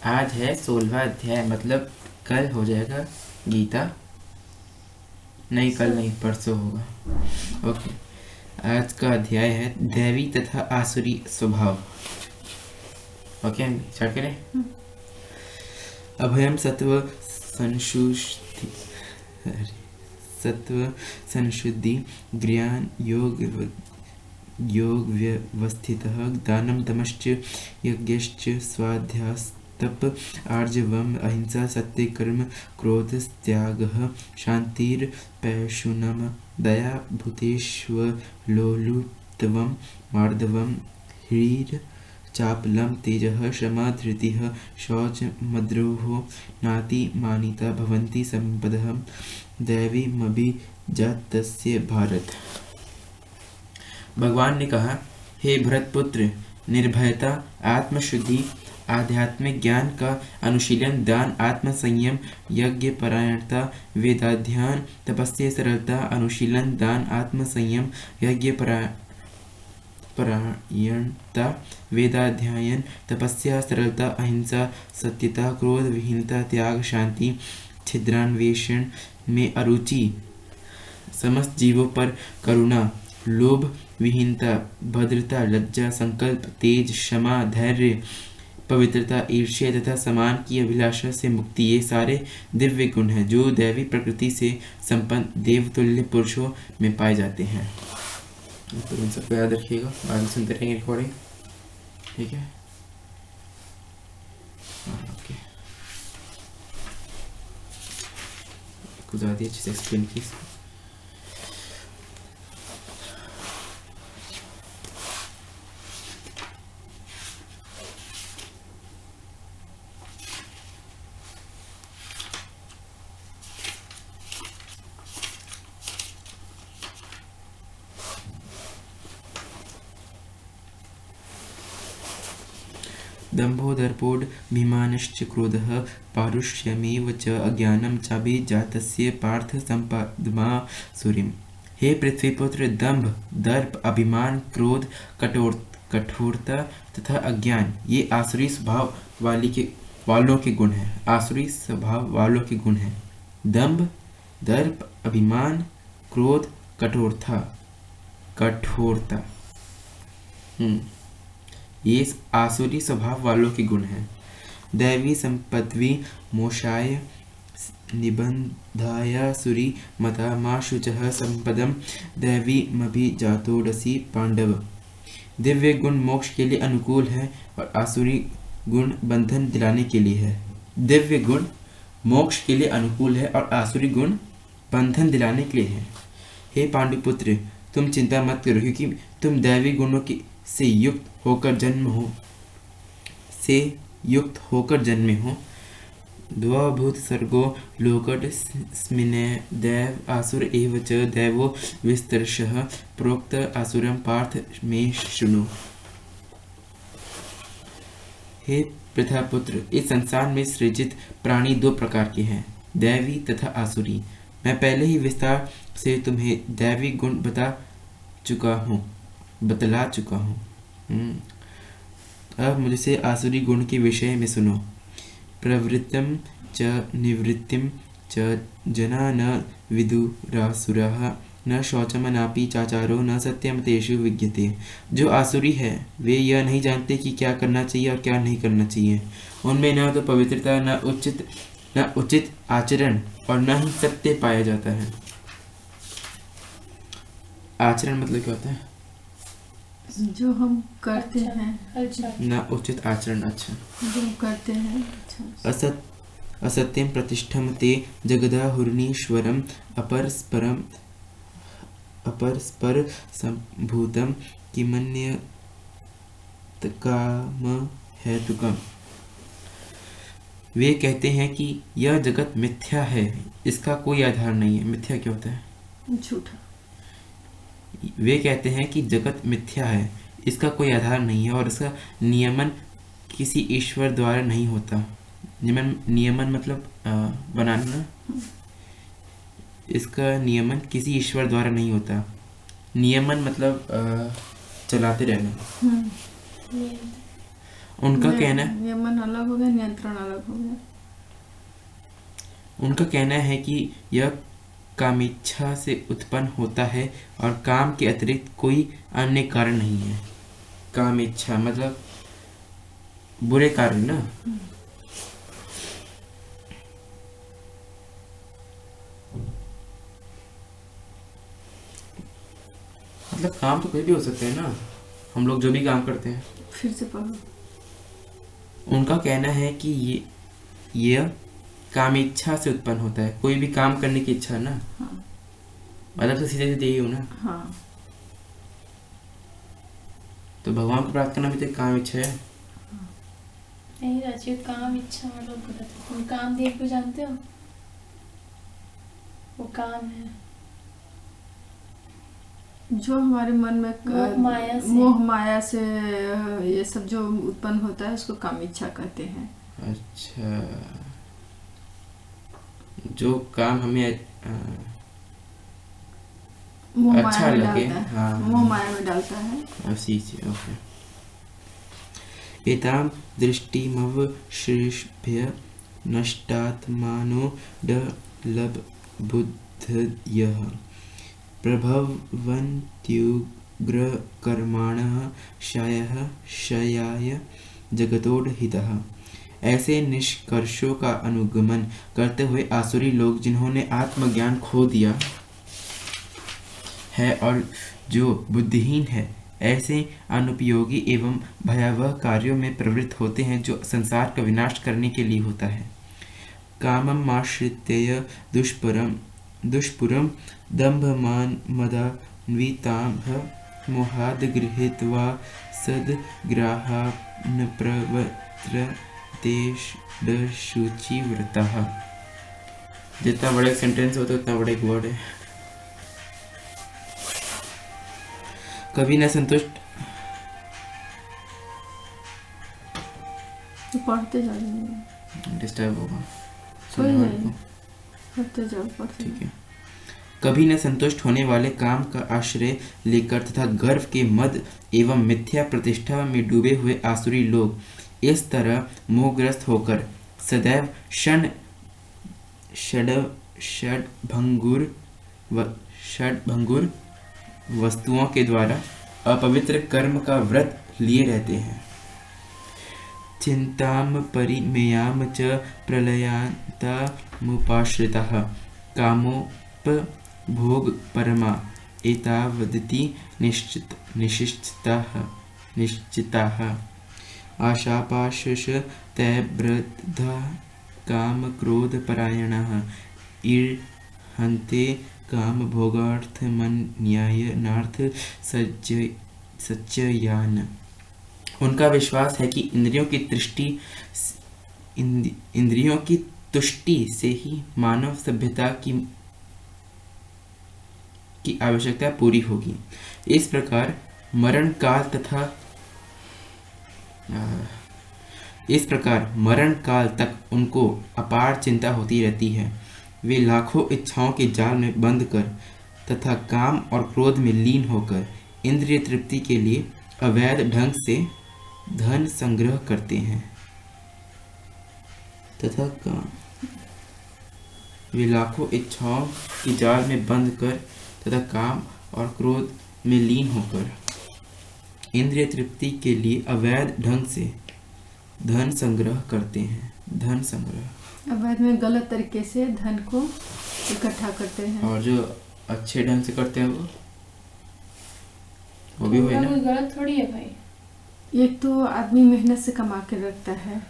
आज है 16वां अध्याय, मतलब कल हो जाएगा गीता। नहीं, कल नहीं, परसों होगा। ओके, आज का अध्याय है दैवी तथा आसुरी स्वभाव। ओके, स्टार्ट करें। अभयम सत्व संशुद्धि ज्ञान योग व्यवस्थितः दानं तमश्च यज्ञश्च स्वाध्यास्तप आर्जवम् अहिंसा सत्यकर्म क्रोधस्त्यागः शान्तिर्पैशुनम् दया भूतेष्वलोलुप्त्वं मार्दवम् ह्रीर् चापलं तेजः क्षमा धृतिः शौचमद्रोहो नातिमानिता भवन्ति सम्पदः दैवीमभिजातस्य भारत। भगवान ने कहा, हे भरतपुत्र, निर्भयता, आत्मशुद्धि, आध्यात्मिक ज्ञान का अनुशीलन, दान, आत्मसंयम, यज्ञ परायणता, वेदाध्ययन, तपस्या, सरलता, अनुशीलन, दान, आत्मसंयम, यज्ञ परायणता, वेदाध्ययन, तपस्या, सरलता, अहिंसा, सत्यता, क्रोध विहीनता, त्याग, शांति, छिद्रान्वेषण में अरुचि, समस्त जीवों पर करुणा, लोभ विहीनता, भद्रता, लज्जा, संकल्प, तेज, क्षमा, धैर्य, पवित्रता, ईर्ष्या तथा समान की अभिलाषा से मुक्ति, ये सारे दिव्य गुण हैं जो दैवी प्रकृति से संपन्न देवतुल्य पुरुषों में पाए जाते हैं। तो इन सबको याद रखिएगा, आगे सुनते रहेंगे रिकॉर्डिंग, ठीक है। ओके, कुछ ज़्यादा अच्छे से एक्सप्लेन कीजिए। दम्भो दर्पोऽभिमानश्च क्रोधः पारुष्यमेव च अज्ञानं चाभिजातस्य पार्थ सम्पद्मासुरीम्। हे पृथ्वीपुत्र, दंभ, दर्प, अभिमान, क्रोध, कठोरता तथा अज्ञान ये आसुरी स्वभाव वालों के गुण हैं। आसुरी स्वभाव वालों के गुण हैं दंभ, दर्प, अभिमान, क्रोध, कठोरता। ये आसुरी स्वभाव वालों के गुण हैं। दैवी संपद्वि मोक्षाय निबंधाय सुरी मता मा शुचः संपदम दैवी मभिजातोडसी पांडव। दिव्य गुण मोक्ष के लिए अनुकूल है और आसुरी गुण बंधन दिलाने के लिए है। दिव्य गुण मोक्ष के लिए अनुकूल है और आसुरी गुण बंधन दिलाने के लिए है। हे पांडुपुत्र, तुम चिंता मत करो, क्योंकि तुम दैवी गुणों से युक्त होकर जन्मे हो। द्वाभूत सर्गो लोकस्मिन् दैव आसुर एव च दैवो विस्तरशः प्रोक्त आसुरं पार्थ मे शृणु। हे प्रथापुत्र, इस संसार में सृजित प्राणी दो प्रकार के हैं, दैवी तथा आसुरी। मैं पहले ही विस्तार से तुम्हें दैवी गुण बतला चुका हूँ। अब मुझसे आसुरी गुण के विषय में सुनो। प्रवृत्तिम च निवृत्तिम च जना न विदुरासुराः न शौचमनापि चाचारो न सत्यम तेषु विद्यते। जो आसुरी है वे यह नहीं जानते कि क्या करना चाहिए और क्या नहीं करना चाहिए। उनमें न तो पवित्रता, न उचित आचरण और न ही सत्य पाया जाता है। आचरण मतलब क्या होता है? जो हम करते हैं। अच्छा। न उचित आचरण, अच्छा, जो करते हैं। अच्छा। असत्यम प्रतिष्ठम ते जगदाहुर्नीश्वरम अपरस्पर संभूतम किमन्य काम हेतुकम। वे कहते हैं कि यह जगत मिथ्या है, इसका कोई आधार नहीं है। मिथ्या क्या होता है? झूठा। वे कहते हैं कि जगत मिथ्या है, इसका कोई आधार नहीं है और इसका नियमन किसी ईश्वर द्वारा नहीं होता। नियमन मतलब बनाना। इसका नियमन किसी ईश्वर द्वारा नहीं होता। नियमन मतलब चलाते रहना। उनका मैं- कहना ये मन अलग हो गया, नियंत्रण अलग हो गया। उनका कहना है कि यह कामेच्छा से उत्पन्न होता है और काम के अतिरिक्त कोई अन्य कारण नहीं है। कामेच्छा मतलब बुरे कार्य ना। मतलब काम तो कोई भी हो सकते हैं ना, हम लोग जो भी काम करते हैं। फिर से पढ़ो। उनका कहना है कि ये कामेच्छा से उत्पन्न होता है, कोई भी काम करने की इच्छा ना। हाँ। मतलब तो सीधे सीधे यही हो ना। हाँ। तो भगवान को प्राप्त करना भी तो एक काम इच्छा है। नहीं राजीव, काम इच्छा मतलब गलत है। तुम काम देव को जानते हो, वो काम है जो हमारे मन में मोह माया से ये सब जो उत्पन्न होता है उसको काम इच्छा कहते हैं। अच्छा, जो काम हमें मोह अच्छा माया में लगे, डालता है। हाँ। मोह माया में डालता है। ऐसी चीज, ओके। एतां दृष्टिमवशिष्य नष्टात्मानो लभबुद्धयः प्रभवन्त्युग्रकर्माणः क्षयाय जगतोहितः। ऐसे निष्कर्षों का अनुगमन करते हुए आसुरी लोग जिन्होंने आत्मज्ञान खो दिया है और जो बुद्धिहीन है, ऐसे अनुपयोगी एवं भयावह कार्यों में प्रवृत्त होते हैं जो संसार का विनाश करने के लिए होता है। कामम् आश्रित्य दुष्पुरं दम्भमानमदान्विताः मोहाद् गृहीत्वा सद्ग्राहान्प्रवर्ततेष्टशुचिव्रतः। जितना बड़ा सेंटेंस होता है उतना बड़ा एक वर्ड है। कभी न संतुष्ट, तो पढ़ते जाओ, डिस्टर्ब होगा, कोई नहीं, पढ़ते जाओ, पढ़ते ठीक है। कभी न संतुष्ट होने वाले काम का आश्रय लेकर तथा गर्व के मद एवं मिथ्या प्रतिष्ठा में डूबे हुए आसुरी लोग इस तरह मोहग्रस्त होकर सदैव षड्भंगुर वस्तुओं के द्वारा अपवित्र कर्म का व्रत लिए रहते हैं। चिंताम परिमेयाम च प्रलयांतामुपाश्रितः कामोपभोग परमा एतावदिति निश्चिताः आशापाशश तैर्बद्धा काम क्रोध परायणः ईर्हन्ते काम भोगार्थमन्याय नार्थ सच्चयान। उनका विश्वास है कि इंद्रियों की तुष्टि से ही मानव सभ्यता की आवश्यकता पूरी होगी। इस प्रकार मरण काल तक उनको अपार चिंता होती रहती है। वे लाखों इच्छाओं के जाल में बंद कर तथा काम और क्रोध में लीन होकर इंद्रिय तृप्ति के लिए अवैध ढंग से धन संग्रह करते हैं वे लाखों इच्छाओं के जाल में बंद कर तथा काम और क्रोध में लीन होकर इंद्रिय तृप्ति के लिए अवैध ढंग से धन संग्रह करते हैं। धन संग्रह अवैध में गलत तरीके से धन को इकट्ठा करते हैं। और जो अच्छे ढंग से करते हैं वो भी हुए ना। कोई गलत थोड़ी है भाई। एक तो आदमी मेहनत से कमा के रखता है,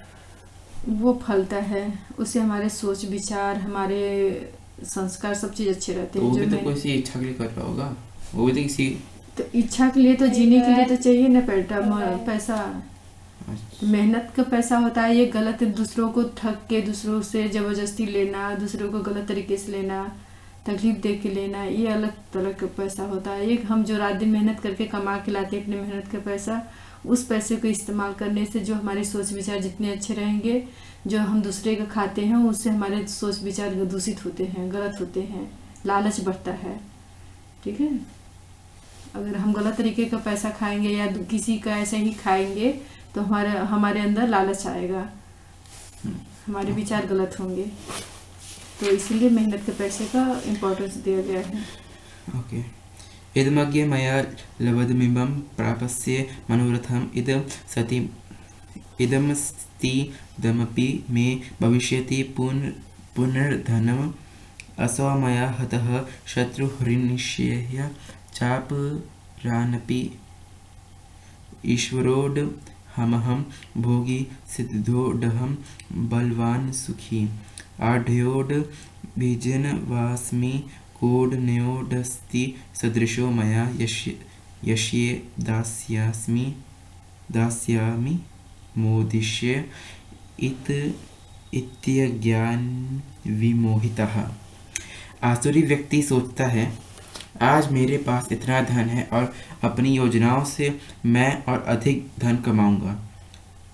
वो फलता है, उससे हमारे सोच विचार, हमारे संस्कार, सब चीज अच्छे रहते हैं। वो भी तो किसी इच्छा के लिए कर रहा होगा, वो भी तो किसी तो इच्छा के लिए, तो जीने के लिए तो चाहिए ना पैसा। मेहनत का पैसा होता है। ये गलत, दूसरों को ठग के, दूसरों से जबरदस्ती लेना, दूसरों को गलत तरीके से लेना, तकलीफ दे के लेना, ये अलग तरह का पैसा होता है। एक हम जो रात दिन मेहनत करके कमा के लाते हैं अपने मेहनत का पैसा, उस पैसे को इस्तेमाल करने से जो हमारे सोच विचार जितने अच्छे रहेंगे, जो हम दूसरे का खाते हैं उससे हमारे सोच विचार दूषित होते हैं, गलत होते हैं, लालच बढ़ता है। ठीक है, अगर हम गलत तरीके का पैसा खाएंगे या किसी का ऐसे ही खाएंगे तो हमारे अंदर लालच आएगा, हमारे विचार गलत होंगे। तो इसलिए मेहनत के पैसे का इम्पोर्टेंस दिया गया है। ओके। इदमग्ये मया लब्धमिमं प्राप्स्य मनोरथम् इदमस्तीदमपि मे भविष्यति पुनर्धनम् असौ मया हतः शत्रुहृन्निश्चय चापरानपि ईश्वरोऽहमहं भोगी सिद्धोऽहं बलवान् सुखी आढ्योऽभिजनवास्मि कोऽन्योऽस्ति सदृशो मया यस्ये दास्यामि मोदिष्य इत्यज्ञान विमोहितः। आसुरी व्यक्ति सोचता है, आज मेरे पास इतना धन है और अपनी योजनाओं से मैं और अधिक धन कमाऊंगा।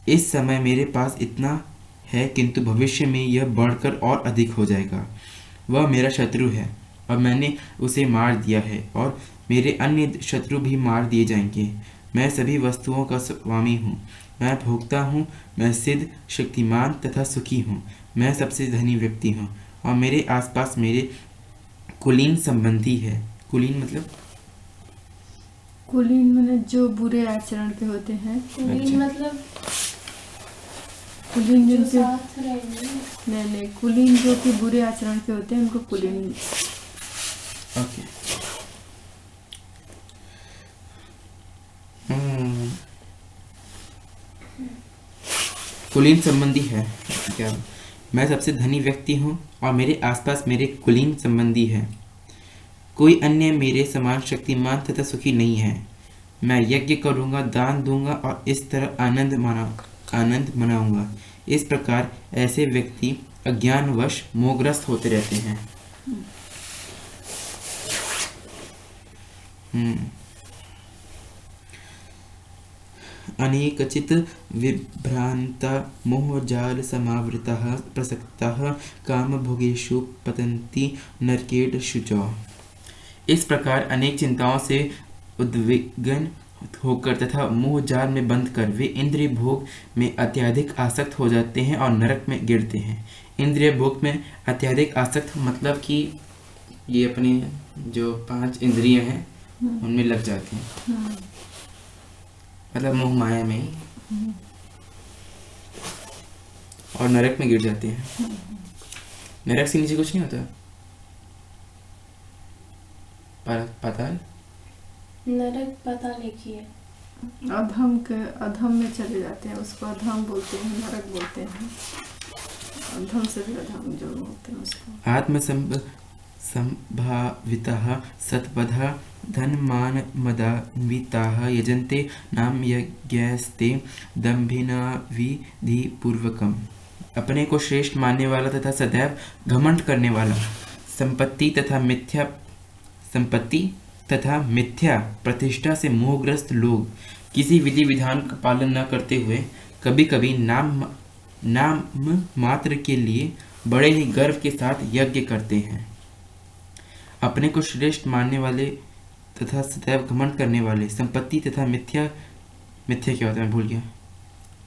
इस समय मेरे पास इतना है, किंतु भविष्य में यह बढ़कर और अधिक हो जाएगा। वह मेरा शत्रु है और मैंने उसे मार दिया है और मेरे अन्य शत्रु भी मार दिए जाएंगे। मैं सभी वस्तुओं का स्वामी हूँ, मैं भोक्ता हूँ, मैं सिद्ध, शक्तिमान तथा सुखी हूँ। मैं सबसे धनी व्यक्ति हूँ और मेरे आसपास मेरे कुलीन संबंधी है। कुलीन मतलब जो बुरे आचरण के होते हैं। कुलीन मतलब कुलीन जो जिनके साथ रहेंगे। नहीं, कुलीन जो कि बुरे आचरण के होते हैं उनको कुलीन। ओके। कुलीन संबंधी है क्या? मैं सबसे धनी व्यक्ति हूँ और मेरे आसपास मेरे कुलीन संबंधी है। कोई अन्य मेरे समान शक्तिमान तथा सुखी नहीं है। मैं यज्ञ करूँगा, दान दूंगा और इस तरह आनंद मनाऊंगा। इस प्रकार ऐसे व्यक्ति अज्ञानवश मोहग्रस्त होते रहते हैं। अनेकचित विभ्रांता मोहजाल समावृतः प्रसक्तः कामभोगेषु पतन्ति नरकेट शुचौ। इस प्रकार अनेक चिंताओं से उद्विग्न होकर तथा मोह जाल में बंध कर वे इंद्रिय भोग में अत्यधिक आसक्त हो जाते हैं और नरक में गिरते हैं। इंद्रिय भोग में अत्यधिक आसक्त मतलब कि ये अपनी जो 5 इंद्रियां हैं उनमें लग जाते हैं, मतलब मोह माया में ही, और नरक में गिर जाते हैं। नरक से नीचे कुछ नहीं होता, पाताल। नरक पता लिखिए। अधम में चले जाते हैं, उसको अधम बोलते हैं, नरक बोलते हैं। अधम से भी अधम जो होते हैं उसको। आत्म संभावितः सत्पथः धनमान मदान्विताः यजन्ते नाम यज्ञस्ते दम्भिनाविधिपूर्वकम्। अपने को श्रेष्ठ मानने वाला तथा सदैव घमंड करने वाला, संपत्ति तथा मिथ्या प्रतिष्ठा से मोहग्रस्त लोग किसी विधि विधान का पालन न करते हुए कभी कभी नाम मात्र के लिए बड़े ही गर्व के साथ यज्ञ करते हैं। अपने को श्रेष्ठ मानने वाले तथा सदैव घमंड करने वाले, संपत्ति तथा मिथ्या क्या होता है, मैं भूल गया।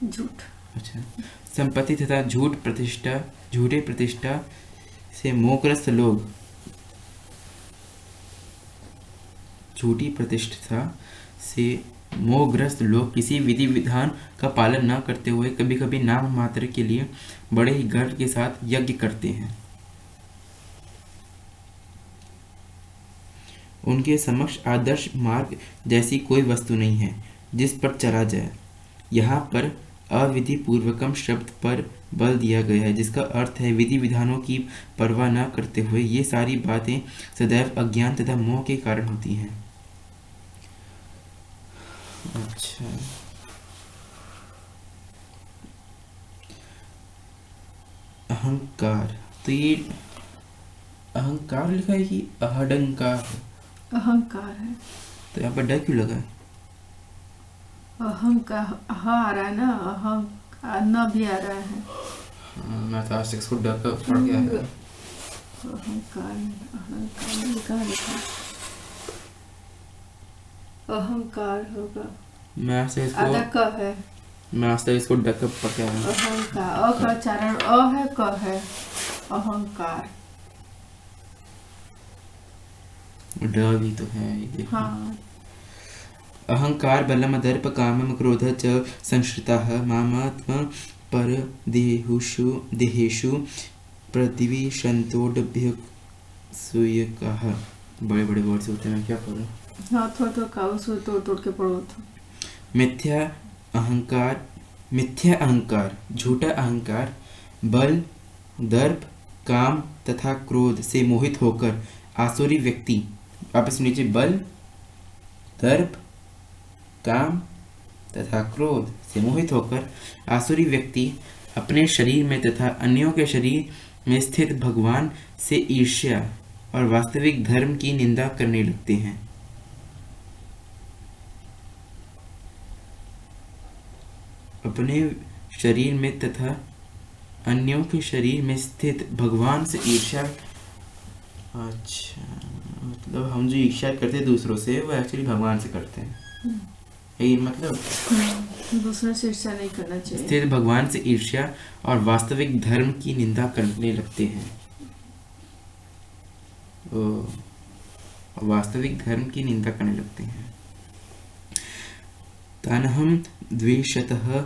झूठ। अच्छा, संपत्ति तथा झूठे प्रतिष्ठा से मोहग्रस्त लोग, झूठी प्रतिष्ठा से मोहग्रस्त लोग किसी विधि विधान का पालन न करते हुए कभी कभी नाम मात्र के लिए बड़े ही गर्व के साथ यज्ञ करते हैं। उनके समक्ष आदर्श मार्ग जैसी कोई वस्तु नहीं है जिस पर चला जाए। यहाँ पर अविधि पूर्वकम शब्द पर बल दिया गया है, जिसका अर्थ है विधि विधानों की परवाह न करते हुए ये सारी बातें सदैव अज्ञान तथा मोह के कारण होती हैं। अच्छा, अहंकार, तो ये अहंकार लिखा है कि अहंकार? अहंकार है। तो यहाँ पर डर क्यों लगा है? अहंकार आ रहा है ना, न भी आ रहा है। मैं तो आज तक इसको डर कर पढ़ गया है। अहंकार कहाँ लिखा? अहंकार होगा, मैं से इसको आधा क है। मैं आज तक इसको डक पका है। अहंकार, अ का उच्चारण अ है, क है, अहंकार। ड भी तो है ये देखो। हाँ। अहंकार बलम दर्प कामम क्रोध च संश्रिताः मामात्म पर देहेषु प्रतिविशन्तोऽभ्य सूयकाः। बड़े बड़े वर्ड्स होते हैं, मैं क्या पढ़ूं। हाँ, थोड़ा थोड़ा का उसको तोड़ तोड़ के पढ़ो तो। मिथ्या अहंकार, झूठा अहंकार, बल, दर्प, काम तथा क्रोध से मोहित होकर आसुरी व्यक्ति, आप इस नीचे बल, दर्प, काम तथा क्रोध से मोहित होकर आसुरी व्यक्ति अपने शरीर में तथा अन्यों के शरीर में स्थित भगवान से ईर्ष्या और वास्तविक धर्म की निंदा करने लगते हैं। अपने शरीर में तथा अन्यों के शरीर में स्थित भगवान से ईर्ष्या। अच्छा, मतलब हम जो ईर्ष्या करते हैं दूसरों से, वो एक्चुअली भगवान से करते हैं, यही मतलब। दूसरों से ईर्ष्या नहीं करना चाहिए। स्थित भगवान से ईर्ष्या और वास्तविक धर्म की निंदा करने लगते हैं। वास्तविक धर्म की निंदा करने लगते हैं। तानहम द्वेषतः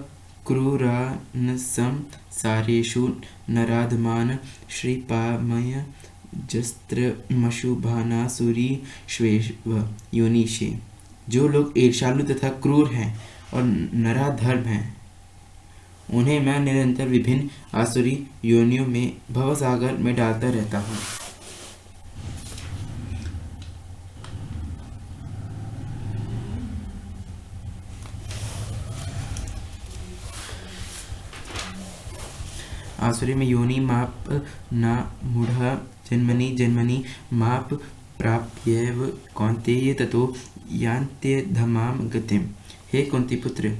क्रूरानसं सारेषु नराधमान श्रीपामय जस्त्रमशुभानासुरी श्वेव योनिषे। जो लोग ईर्ष्यालु तथा क्रूर हैं और नराधर्म हैं, उन्हें मैं निरंतर विभिन्न आसुरी योनियों में भवसागर में डालता रहता हूँ। आसुरी में योनि माप न मूढ़ जन्मनि जन्मनि माप प्राप्यैव कौन्तेय ततो यान्त्यधमाम गतिम। हे कुंती पुत्र,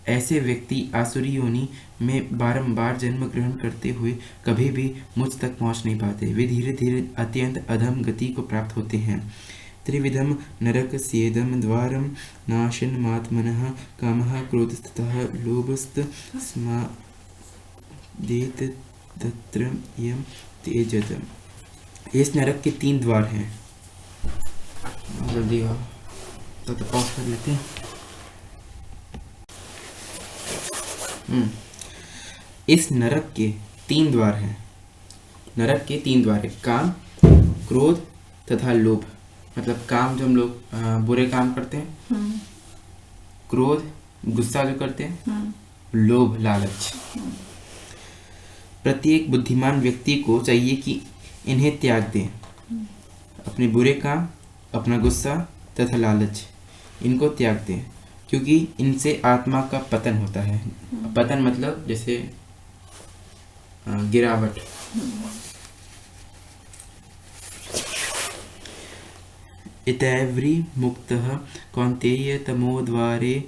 ऐसे व्यक्ति आसुरी योनि में बारंबार जन्म ग्रहण करते हुए कभी भी मुझ तक पहुंच नहीं पाते। वे धीरे धीरे अत्यंत अधम गति को प्राप्त होते हैं। त्रिविधम नरक स्येदम द्वारम नाशनमात्मनः कामः क्रोधस्ततः लोभस्तस्मादेत तत्र यम तेजत। इस नरक के 3 द्वार हैं। जल्दी आओ, तो पॉज कर लेते हैं। इस नरक के 3 द्वार हैं। नरक के 3 द्वार है, काम, क्रोध तथा लोभ। मतलब काम जो हम लोग बुरे काम करते हैं, क्रोध गुस्सा जो करते हैं, लोभ लालच। प्रत्येक बुद्धिमान व्यक्ति को चाहिए कि इन्हें त्याग दें। अपने बुरे काम, अपना गुस्सा तथा लालच, इनको त्याग दें, क्योंकि इनसे आत्मा का पतन होता है। पतन मतलब जैसे गिरावट। इतैव्री मुक्तः कौन्तेय तमोद्वारे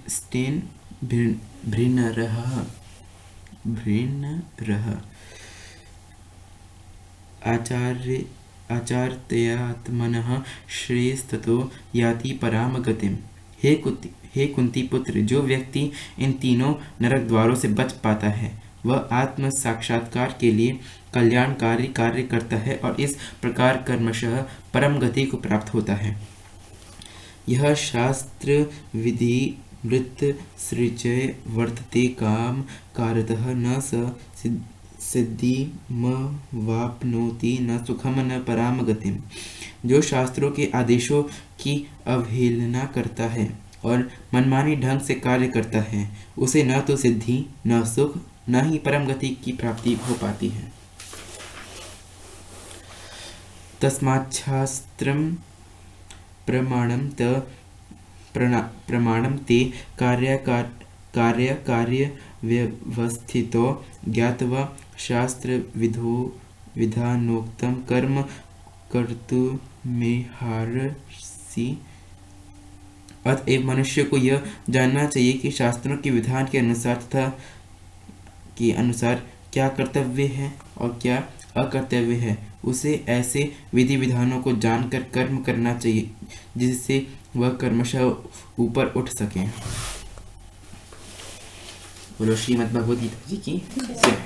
स्तेन भृन्नरः आचार्यात्मनः श्रेयस्ततो याति पराम गतिम। हे कुंती पुत्र, जो व्यक्ति इन तीनों नरक द्वारों से बच पाता है, वह आत्म साक्षात्कार के लिए कल्याणकारी कार्य करता है और इस प्रकार कर्मशः परम गति को प्राप्त होता है। यह शास्त्र विधि मृत सृजय वर्तते काम कारतः न स सिद्धिमवाप्नोति न सुखम न पराम गतिम। जो शास्त्रों के आदेशों की अवहेलना करता है और मनमानी ढंग से कार्य करता है, उसे न तो सिद्धि, न सुख, न ही परम गति की प्राप्ति हो पाती है। तस्माच्छास्त्रम प्रमाणम ते कार्य व्यवस्थितो ज्ञात्वा शास्त्र विधानोक्तम कर्म कर्तुमेहार्षि। अतएव मनुष्य को यह जानना चाहिए कि शास्त्रों के विधान के अनुसार क्या कर्तव्य है और क्या अकर्तव्य है। उसे ऐसे विधि विधानों को जानकर कर्म करना चाहिए जिससे वह कर्मशः ऊपर उठ सके। बोलो श्रीमद् भगवद गीता जी की जय।